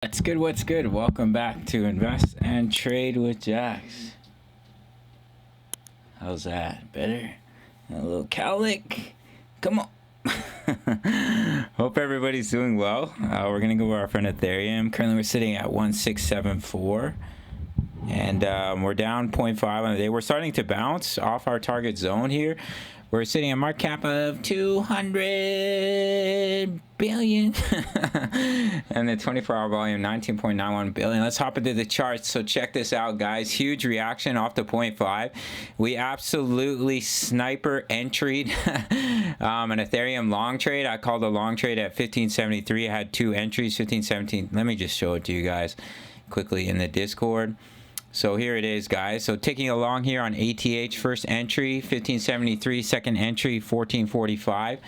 What's good? What's good? Welcome back to Invest and Trade with Jax. How's that? Better? A little cowlick? Come on. Hope everybody's doing well. We're going to go over our friend Ethereum. Currently, we're sitting at 1674. And we're down 0.5 on the day. We're starting to bounce off our target zone here. We're sitting at market cap of 200 billion. And the 24-hour volume, 19.91 billion. Let's hop into the charts. So check this out, guys. Huge reaction off the 0.5. We absolutely sniper enteried an Ethereum long trade. I called a long trade at 1573. I had two entries, 1517. Let me just show it to you guys quickly in the Discord. So here it is, guys. So ticking along here on ATH, first entry 1573, second entry 1445,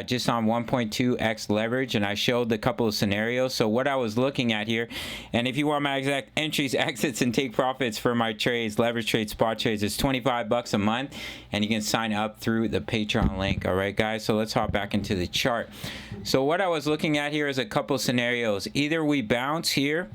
just on 1.2x leverage. And I showed a couple of scenarios. So what I was looking at here, and if you want my exact entries, exits, and take profits for my trades, leverage trades, spot trades, it's $25 a month, and you can sign up through the Patreon link. All right, guys. So let's hop back into the chart. So what I was looking at here is a couple scenarios. Either we bounce here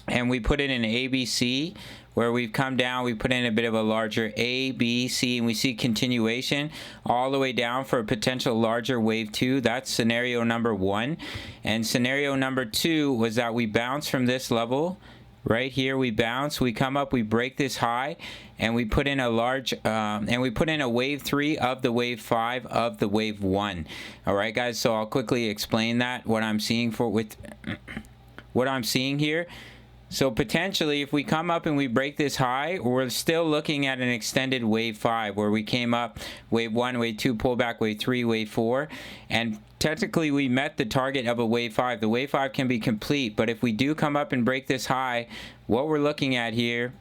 and we put it in ABC, where we've come down, we put in a bit of a larger A, B, C, and we see continuation all the way down for a potential larger wave 2. That's scenario number 1. And scenario number 2 was that we bounce from this level. Right here we bounce, we come up, we break this high, and we put in a large, and we put in a wave 3 of the wave 5 of the wave 1. All right, guys, so I'll quickly explain that, what I'm seeing what I'm seeing here. So potentially, if we come up and we break this high, we're still looking at an extended wave 5, where we came up wave 1, wave 2, pullback, wave 3, wave 4, and technically we met the target of a wave 5. The wave 5 can be complete, but if we do come up and break this high, what we're looking at here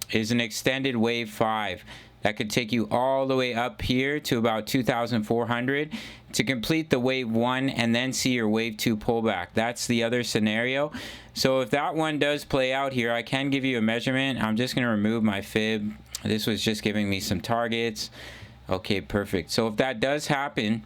is an extended wave 5 that could take you all the way up here to about 2,400 to complete the wave 1 and then see your wave 2 pullback. That's the other scenario. So if that one does play out here, I can give you a measurement. I'm just going to remove my fib. This was just giving me some targets. Okay, perfect. So if that does happen,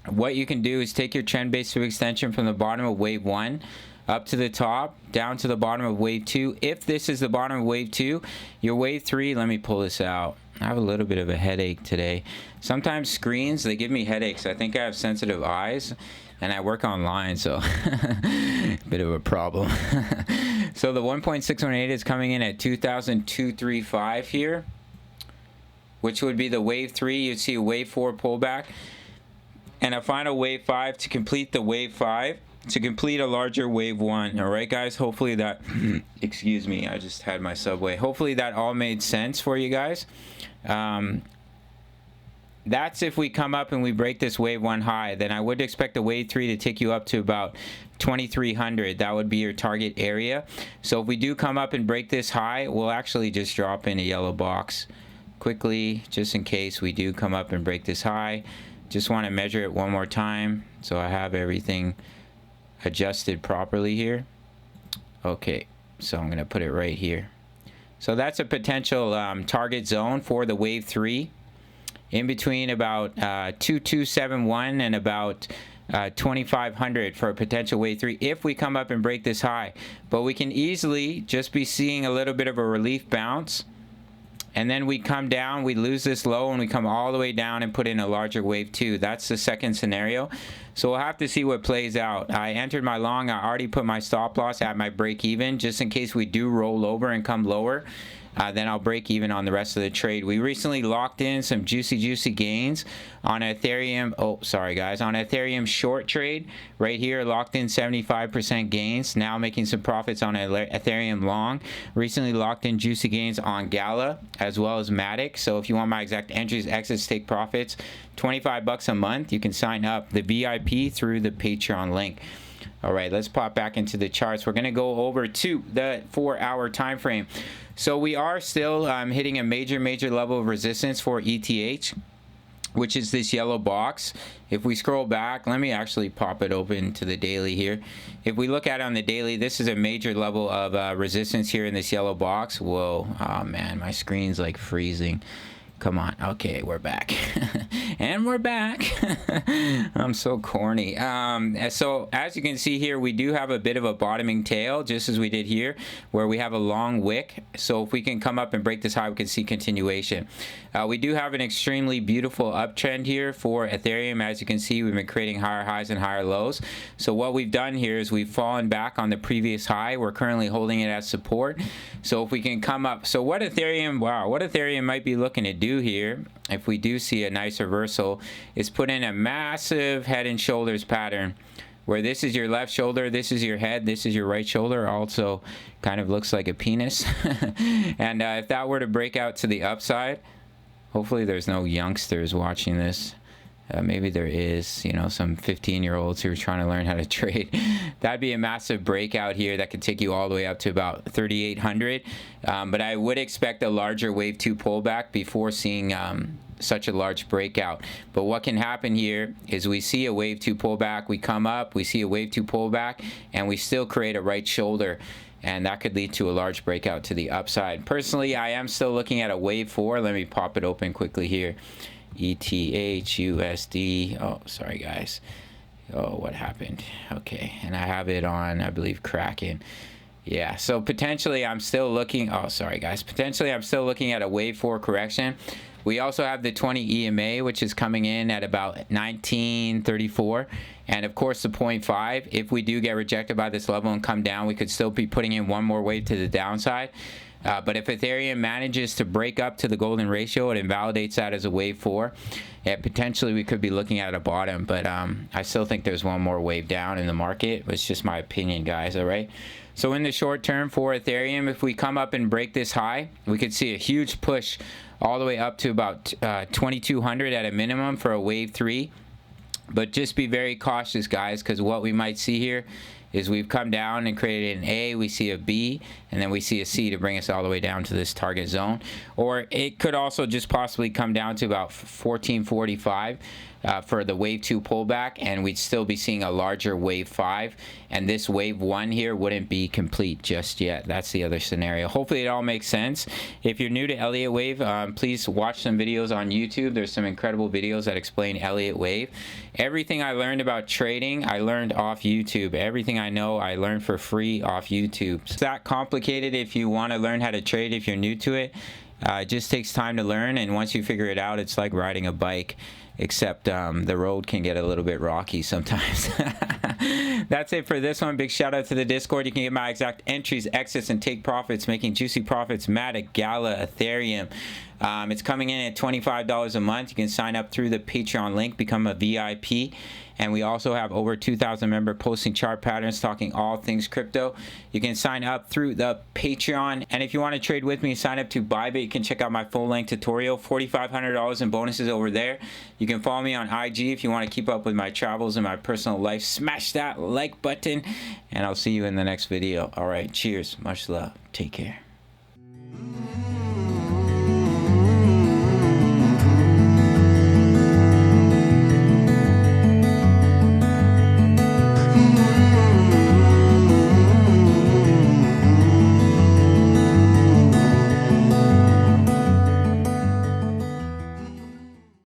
what you can do is take your trend base to extension from the bottom of wave 1 up to the top, down to the bottom of wave 2. If this is the bottom of wave 2, your wave 3, let me pull this out. I have a little bit of a headache today. Sometimes screens, they give me headaches. I think I have sensitive eyes, and I work online, so bit of a problem. So the 1.618 is coming in at 2,235 here, which would be the wave 3. You'd see a wave 4 pullback, and a final wave 5 to complete the wave 5. To complete a larger wave 1. All right, guys, hopefully that excuse me, I just had my Subway. Hopefully that all made sense for you guys. That's if we come up and we break this wave 1 high. Then I would expect the wave 3 to take you up to about 2,300. That would be your target area. So if we do come up and break this high, we'll actually just drop in a yellow box quickly, just in case we do come up and break this high. Just want to measure it one more time so I have everything adjusted properly here. Okay, so I'm going to put it right here. So that's a potential target zone for the wave 3, in between about 2271 and about 2500 for a potential wave 3 if we come up and break this high. But we can easily just be seeing a little bit of a relief bounce, and then we come down, we lose this low, and we come all the way down and put in a larger wave 2. That's the second scenario. So we'll have to see what plays out. I entered my long. I already put my stop loss at my break even, just in case we do roll over and come lower. Then I'll break even on the rest of the trade. We recently locked in some juicy gains on Ethereum. Oh, sorry guys, on Ethereum short trade right here, locked in 75% gains. Now making some profits on Ethereum long. Recently locked in juicy gains on Gala as well as Matic. So if you want my exact entries, exits, take profits, $25 a month. You can sign up the VIP through the Patreon link. All right, let's pop back into the charts. We're going to go over to the 4-hour time frame. So we are still hitting a major level of resistance for ETH, which is this yellow box. If we scroll back, let me actually pop it open to the daily here. If we look at it on the daily, this is a major level of resistance here in this yellow box. Whoa, oh man, my screen's like freezing. Come on. Okay, we're back. And we're back. I'm so corny. So as you can see here, we do have a bit of a bottoming tail, just as we did here, where we have a long wick. So if we can come up and break this high, we can see continuation. We do have an extremely beautiful uptrend here for Ethereum. As you can see, we've been creating higher highs and higher lows. So what we've done here is we've fallen back on the previous high. We're currently holding it as support. So if we can come up, so what Ethereum might be looking to do here, if we do see a nice reversal, is put in a massive head and shoulders pattern where this is your left shoulder, this is your head, this is your right shoulder. Also kind of looks like a penis. And if that were to break out to the upside, hopefully there's no youngsters watching this. Maybe there is, you know, some 15-year-olds who are trying to learn how to trade. That'd be a massive breakout here that could take you all the way up to about 3,800. But I would expect a larger wave 2 pullback before seeing such a large breakout. But what can happen here is we see a wave 2 pullback, we come up, we see a wave 2 pullback, and we still create a right shoulder. And that could lead to a large breakout to the upside. Personally, I am still looking at a wave 4. Let me pop it open quickly here. ETHUSD. Oh, sorry guys. Oh, what happened? Okay, and I have it on, I believe, Kraken. Yeah, so potentially I'm still looking, oh sorry guys, potentially I'm still looking at a wave 4 correction. We also have the 20 EMA, which is coming in at about 1934, and of course the 0.5. If we do get rejected by this level and come down, we could still be putting in one more wave to the downside. But if Ethereum manages to break up to the golden ratio, it invalidates that as a wave 4. Yeah, potentially we could be looking at a bottom, but I still think there's one more wave down in the market. It's just my opinion, guys, all right? So in the short term for Ethereum, if we come up and break this high, we could see a huge push all the way up to about 2,200 at a minimum for a wave 3. But just be very cautious, guys, because what we might see here is we've come down and created an A, we see a B, and then we see a C to bring us all the way down to this target zone. Or it could also just possibly come down to about 1445 for the wave 2 pullback, and we'd still be seeing a larger wave 5, and this wave 1 here wouldn't be complete just yet. That's the other scenario. Hopefully it all makes sense. If you're new to Elliott Wave, please watch some videos on YouTube. There's some incredible videos that explain Elliott Wave. Everything I learned about trading, I learned off YouTube. Everything I know, I learned for free off YouTube. It's that complicated if you want to learn how to trade, if you're new to it. It just takes time to learn, and once you figure it out, it's like riding a bike, except the road can get a little bit rocky sometimes. That's it for this one. Big shout out to the Discord. You can get my exact entries, exits, and take profits, making juicy profits, Matic, Gala, Ethereum. It's coming in at $25 a month. You can sign up through the Patreon link, become a VIP. And we also have over 2,000 members posting chart patterns, talking all things crypto. You can sign up through the Patreon. And if you want to trade with me, sign up to Bybit. You can check out my full-length tutorial, $4,500 in bonuses over there. You can follow me on IG if you want to keep up with my travels and my personal life. Smash that like button, and I'll see you in the next video. All right, cheers. Much love. Take care.